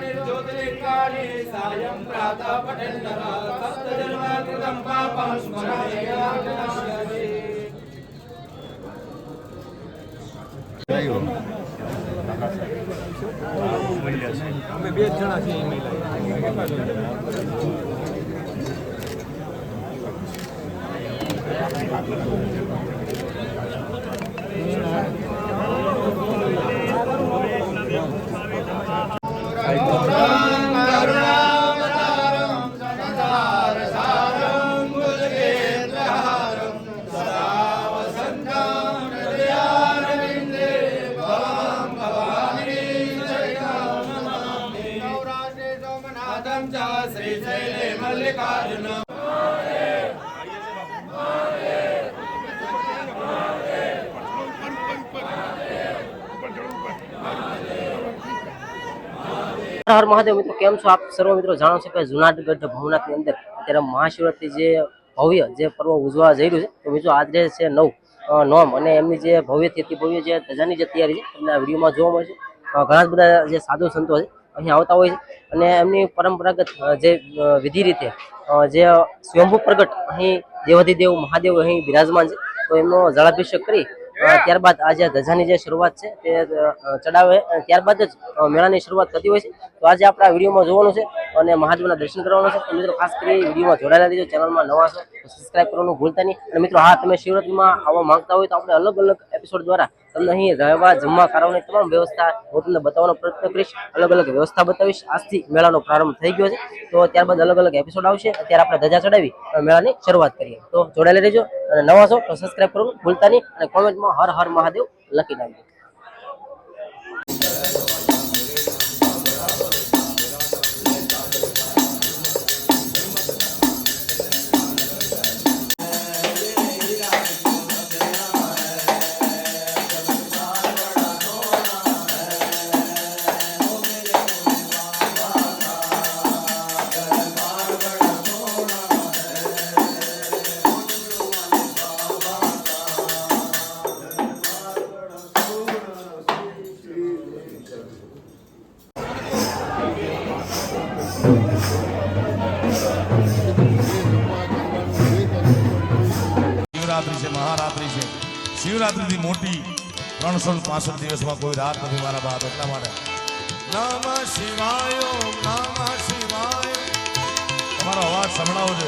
निर्ज्योतिलिङ्गानि सायं प्रातः पठन्नः सप्तजन्मकृतं पापं स्मरणीयाग्नश्यते। અમે બે જણા છીએ श्रीशैले मल्लिकार्जुन हर महादेव मित्रों केम छो आप सर्व मित्रों जाणो छो के जूनागढ़ भवनाथ ની અંદર અત્યારે મહાશિવરાત્રી જે ભવ્ય જે પર્વ ઉજવા જઈ રહ્યું છે તો મિત્રો આજે છે 9 નોમ અને એમની જે ભવ્યથી ભવ્ય જે ધજાની જે તૈયારી છે તમને આ વિડીયોમાં જોવા મળશે ઘણા બધા જે સાધુ સંતો છે અહીં આવતા હોય છે અને એમની પરંપરાગત જે વિધિ રીતે જે સ્વયંભૂ પ્રગટ અહીં દેવાધિદેવ મહાદેવ અહીં બિરાજમાન છે તો એમનો જળાભિષેક કરી ત્યારબાદ આજે ધજાની જે શરૂઆત છે તે ચડાવે ત્યારબાદ જ મેળાની શરૂઆત થતી હોય છે તો આજે આપણે આ વિડીયોમાં જોવાનું છે અને મહાદેવના દર્શન કરવાના છે તો મિત્રો ખાસ કરી વિડીયોમાં જોડાયેલા રહેજો ચેનલમાં નવા છો તો સબસ્ક્રાઇબ કરવાનું ભૂલતા નહીં અને મિત્રો હા તમે શિવરાત્રીમાં આવવા માંગતા હોય તો આપણે અલગ અલગ એપિસોડ દ્વારા તમને અહીં રહેવા જમવા કરવાની તમામ વ્યવસ્થા હું તમને બતાવવાનો પ્રયત્ન કરીશ અલગ અલગ વ્યવસ્થા બતાવીશ આજથી મેળાનો પ્રારંભ થઈ ગયો છે તો ત્યારબાદ અલગ અલગ એપિસોડ આવશે અત્યારે આપણે ધજા ચડાવી મેળાની શરૂઆત કરીએ તો જોડાયેલા રહેજો અને નવા છો તો સબસ્ક્રાઇબ કરવાનું ભૂલતા નહીં અને કોમેન્ટમાં હર હર મહાદેવ લખી નાખજો શિવરાત્રી છે મહારાત્રી છે શિવરાત્રીથી મોટી 365 દિવસમાં કોઈ રાત નથી મારા બાપ એટલા માટે નમઃ શિવાય નમઃ શિવાય તમારો અવાજ સંભળાવો છે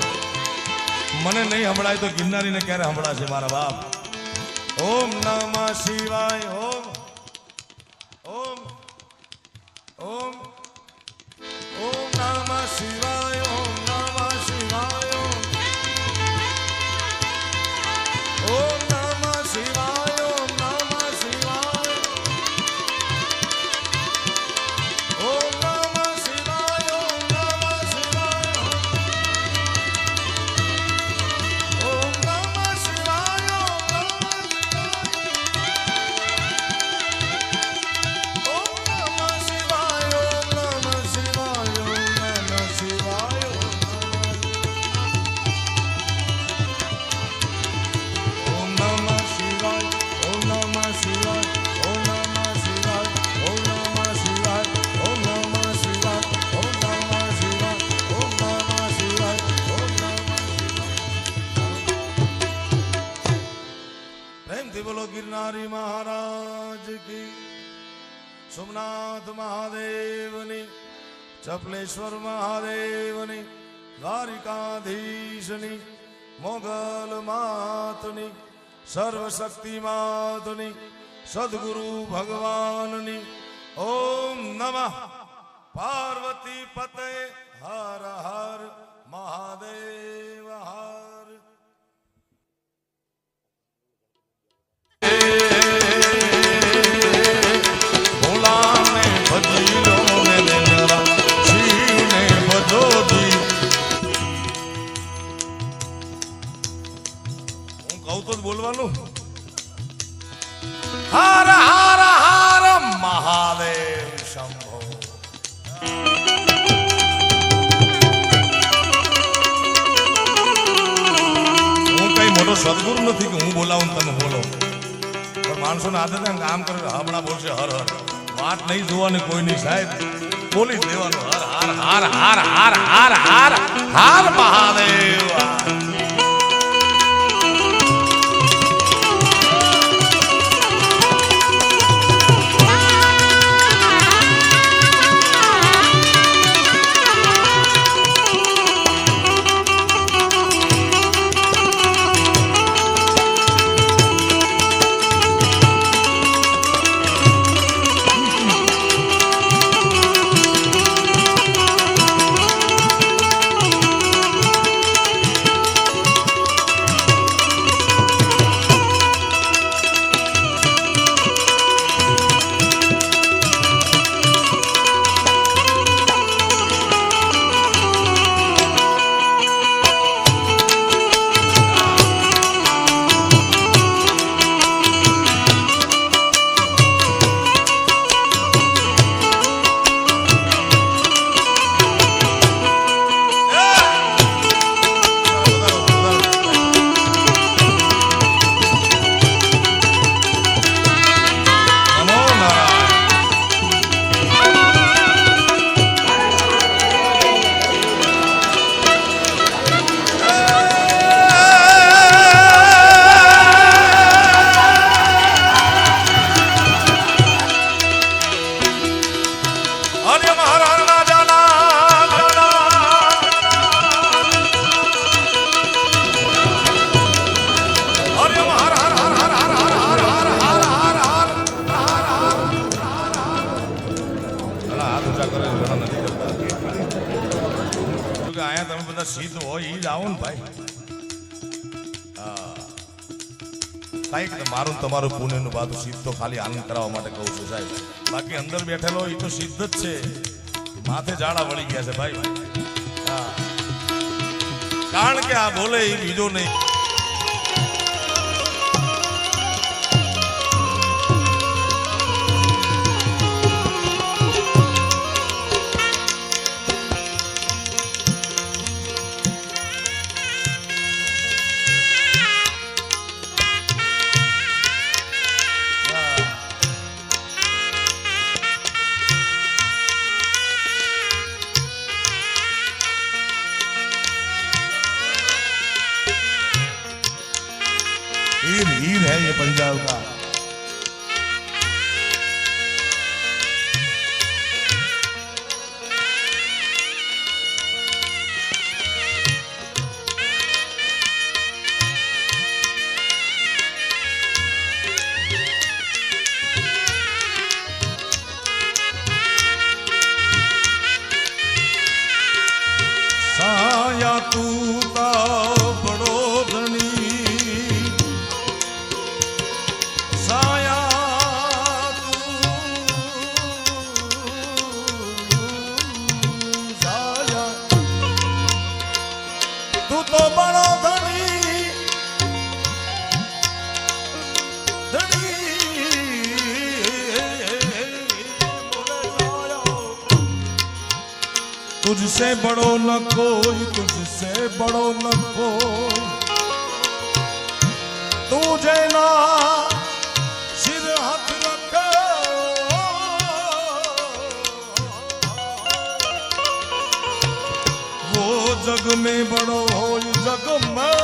મને નહીં સંભળાય તો ગિરનારીને ક્યારે સંભળાશે મારા બાપ ઓમ નમઃ શિવાય ઓમ ઓમ ઓમ ઓમ નમઃ શિવાય ઓમ નમઃ શિવાય ઓમ નમઃ શિવાય ઓમ નમઃ શિવાય ઓમ નમઃ શિવાય ઓમ નમઃ શિવાય ઓમ નમઃ શિવાય ઓમ નમઃ શિવાય ઓમ નમઃ શિવાય ઓમ નમઃ શિવાય बोलो गिरनारी महाराज की सोमनाथ महादेवनी चपलेश्वर महादेवनी द्वारिकाधीशनी मोगल मातनी सर्वशक्ति मातनी सद्गुरु भगवाननी ओम नमः पार्वती पते हर हर महादेव हर बोलवानु हर हर हर महादेव शंभो हूँ कई मोटो सदगुरु नहीं कि हूँ बोलाऊं तमे बोलो पर मानसो ने आदत काम करे हमणा बोलशे हर हर वाट नहीं जोवानी कोई नहीं साहेब બોલી જ લેવાનું હર હર હર હર હર હર હર મહાદેવ. સિદ્ધ હોય ઈ જ આવો ને ભાઈ. કઈક મારું તમારું પુણ્યનું બાતું સિદ્ધ તો ખાલી આનંદ કરાવવા માટે કહું છું સાહેબ. બાકી અંદર બેઠેલો એ તો સિદ્ધ જ છે. માથે ઝાડા વળી ગયા છે ભાઈ. કારણ કે આ બોલે એ બીજો નહીં. हीर है ये पंजाब का. साया तू का बड़ो तो बड़ो धनी तुझसे बड़ो न कोई, तुझसे बड़ो न कोई, तुझे ना सिर हाथ रखो वो जग में बड़ो हो जग में.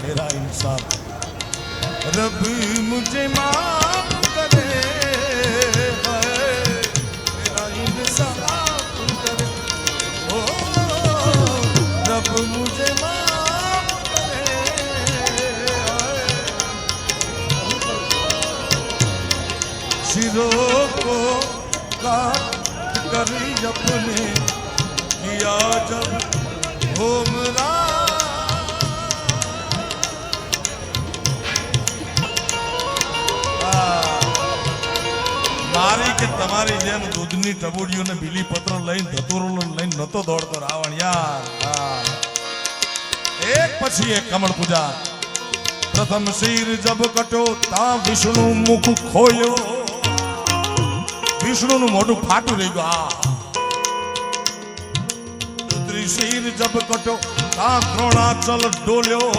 मेरा इंसाफ रब मुझे माफ करे, मेरा इंसाफ करे, ओ रब मुझे माफ करे. सिरों को काट कर अपने किया जब घूमरा મારી કે તમારી જેમ દૂધની ટબુડીઓને બીલી પત્ર લઈને ધતુરો લઈને નતો દોડતો રાવણ યાર એક પછી એક કમળ પૂજા પ્રથમ શિર જબ કટો તા વિષ્ણુ મુખ ખોયો વિષ્ણુનું મોઢું ફાટું રહી ગયું શિર જબ કટો તા દ્રોણાચલ ડોલ્યો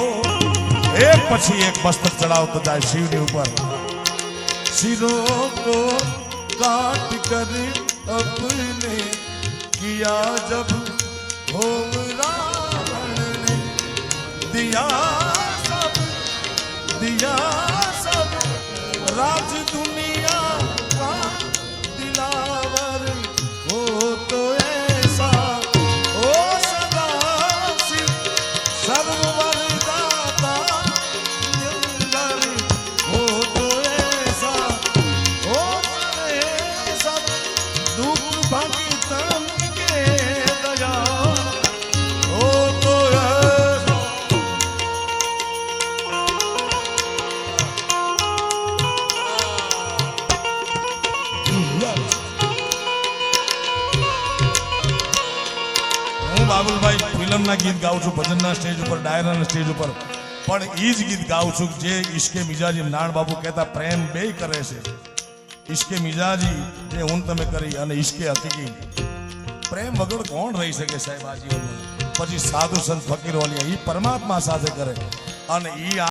એક પછી એક મસ્તક ચડાવતો જાય શિવની ઉપર सिरों को काट कर अपने किया जब होम रावण ने दिया सब राज दुनिया का दिलावर हो तो ऐसा ओ सदा शिव सर्ववरदाता બાબુલભાઈ ફિલ્મના ગીત ગાઉં છું ભજનના સ્ટેજ ઉપર ડાયરાના સ્ટેજ ઉપર પણ એ જ ગીત ગાઉં છું જે ઈશ્કે મિજાજી નાણ બાબુ કહેતા પ્રેમ બે કરે છે ઈશ્કે મિજાજી જે હું તમે કરી અને ઈશ્કે હકીકી પ્રેમ વગર કોણ રહી શકે સાહેબ આ જીવનમાં પછી સાધુ સંત ફકીર વાલિયા એ પરમાત્મા સાથે કરે અને એ